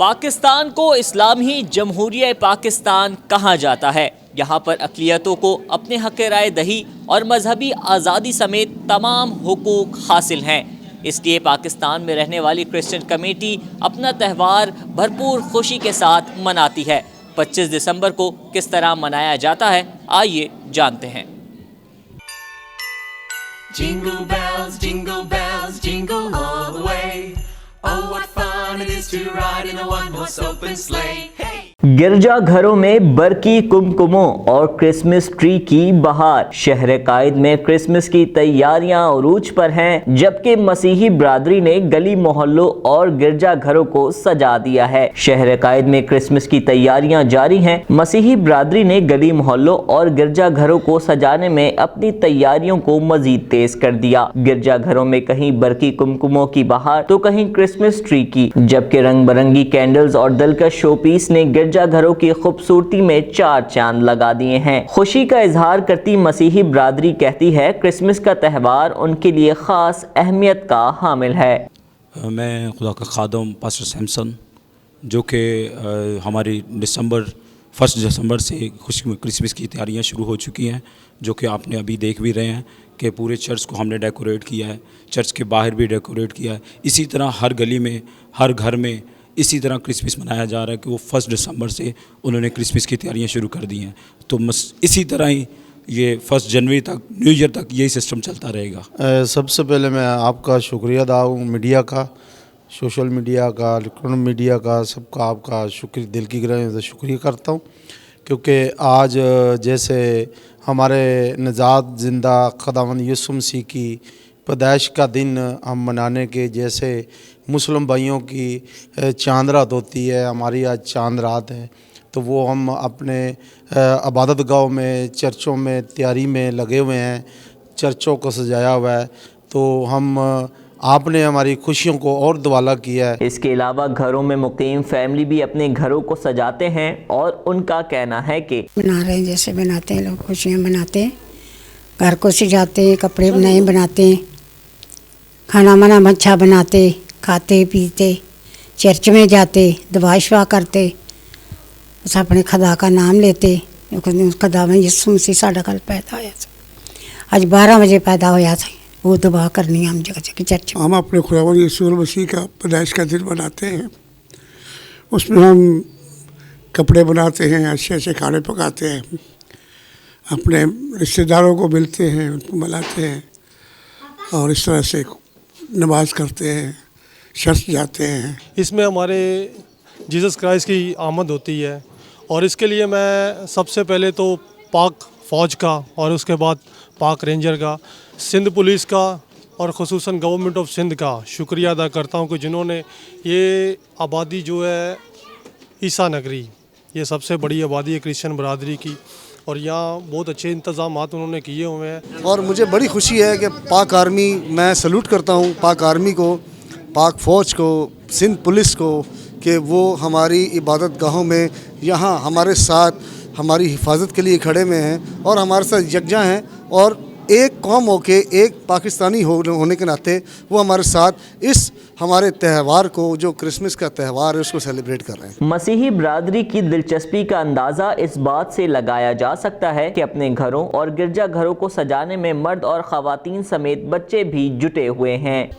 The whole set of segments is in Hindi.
पाकिस्तान को इस्लामी जमहूरिया पाकिस्तान कहा जाता है। यहाँ पर अक़लियतों को अपने हक़ राय दही और मजहबी आज़ादी समेत तमाम हुकूक हासिल हैं। इसलिए पाकिस्तान में रहने वाली क्रिश्चियन कमेटी अपना त्यौहार भरपूर खुशी के साथ मनाती है। 25 दिसंबर को किस तरह मनाया जाता है, आइए जानते हैं। Jingle bells, jingle all the way. Oh, what fun it is to ride in a one-horse open sleigh. Hey! गिरजा घरों में बरकी कुमकुमों और क्रिसमस ट्री की बहार। शहर कायद में क्रिसमस की तैयारियां उरूज पर हैं, जबकि मसीही बरादरी ने गली मोहल्लों और गिरजा घरों को सजा दिया है। शहर कायद में क्रिसमस की तैयारियां जारी हैं। मसीही बरादरी ने गली मोहल्लों और गिरजा घरों को सजाने में अपनी तैयारियों को मजीद तेज कर दिया। गिरजा घरों में कहीं बरकी कुमकुमों की बहार तो कहीं क्रिसमस ट्री की, जबकि रंग बिरंगी कैंडल्स और दिलकश शोपीस ने गिरजा घरों की खूबसूरती में चार चांद लगा दिए हैं। खुशी का इजहार करती मसीही बरादरी कहती है क्रिसमस का त्यौहार उनके लिए खास अहमियत का हामिल है। मैं खुदा का खादम पास्टर सैमसन, जो कि हमारी 1 दिसंबर से खुशी क्रिसमस की तैयारियां शुरू हो चुकी हैं, जो कि आपने अभी देख भी रहे हैं कि पूरे चर्च को हमने डेकोरेट किया है, चर्च के बाहर भी डेकोरेट किया है। इसी तरह हर गली में, हर घर में इसी तरह क्रिसमस मनाया जा रहा है कि वो 1 दिसंबर से उन्होंने क्रिसमस की तैयारियां शुरू कर दी हैं। तो इसी तरह ही ये 1 जनवरी तक, न्यू ईयर तक यही सिस्टम चलता रहेगा। सबसे पहले मैं आपका शुक्रिया अदा हूँ, मीडिया का, सोशल मीडिया का, इलेक्ट्रॉनिक मीडिया का, सबका आपका शुक्रिया, दिल की गहराइयों से शुक्रिया करता हूँ। क्योंकि आज जैसे हमारे नजात ज़िंदा खुदावंद यीशु मसीह की पैदाइश का दिन हम मनाने के, जैसे मुस्लिम भाइयों की चांद रात होती है, हमारी आज चांद रात है, तो वो हम अपने इबादत गाहों में, चर्चों में तैयारी में लगे हुए हैं। चर्चों को सजाया हुआ है, तो हम आपने हमारी खुशियों को और दुआला किया है। इसके अलावा घरों में मुकीम फैमिली भी अपने घरों को सजाते हैं और उनका कहना है कि बना रहे हैं, जैसे बनाते हैं लोग, खुशियाँ मनाते हैं, घर को सजाते हैं, कपड़े नए बनाते हैं, खाना मना अच्छा बनाते, खाते पीते, चर्च में जाते, दुआ शुआ करते, बस अपने खुदा का नाम लेते। खुदा में यीशु मसीह साढ़ा कल पैदा होया था, आज 12 बजे पैदा होया था, वो दुआ करनी हम जगह जगह चर्च में। हम अपने खुदावंद यीशु मसीह का पैदाइश का दिन बनाते हैं। उसमें हम कपड़े बनाते हैं, अच्छे अच्छे खाने पकाते हैं, अपने रिश्तेदारों को मिलते हैं, उनको मिलाते हैं और इस तरह से नमाज करते हैं, चर्च जाते हैं। इसमें हमारे जीसस क्राइस्ट की आमद होती है और इसके लिए मैं सबसे पहले तो पाक फ़ौज का और उसके बाद पाक रेंजर का, सिंध पुलिस का और ख़ुसूसन गवर्नमेंट ऑफ सिंध का शुक्रिया अदा करता हूँ कि जिन्होंने ये आबादी जो है ईसा नगरी, ये सबसे बड़ी आबादी है क्रिश्चियन बरादरी की, और यहाँ बहुत अच्छे इंतज़ाम उन्होंने किए हुए हैं। और मुझे बड़ी खुशी है कि पाक आर्मी, मैं सल्यूट करता हूँ पाक आर्मी को, पाक फ़ौज को, सिंध पुलिस को, कि वो हमारी इबादत गाहों में यहाँ हमारे साथ हमारी हिफाजत के लिए खड़े में हैं और हमारे साथ यकजा हैं, और एक कौम होके, एक पाकिस्तानी होने के नाते वो हमारे साथ इस हमारे त्यौहार को, जो क्रिसमस का त्यौहार है, उसको सेलिब्रेट कर रहे हैं। मसीही बरादरी की दिलचस्पी का अंदाज़ा इस बात से लगाया जा सकता है कि अपने घरों और गिरजा घरों को सजाने में मर्द और ख़वातीन समेत बच्चे भी जुटे हुए हैं।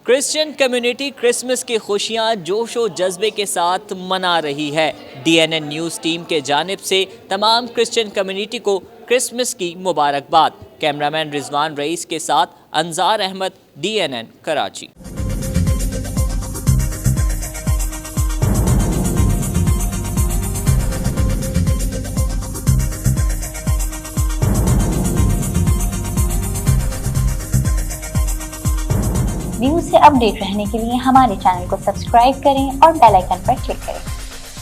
क्रिश्चियन कम्युनिटी क्रिसमस की खुशियां जोश व जज्बे के साथ मना रही है। DNN न्यूज़ टीम के जानिब से तमाम क्रिश्चियन कम्युनिटी को क्रिसमस की मुबारकबाद। कैमरामैन रिजवान रईस के साथ अंजार अहमद, DNN कराची। न्यूज़ से अपडेट रहने के लिए हमारे चैनल को सब्सक्राइब करें और बेल आइकन पर क्लिक करें।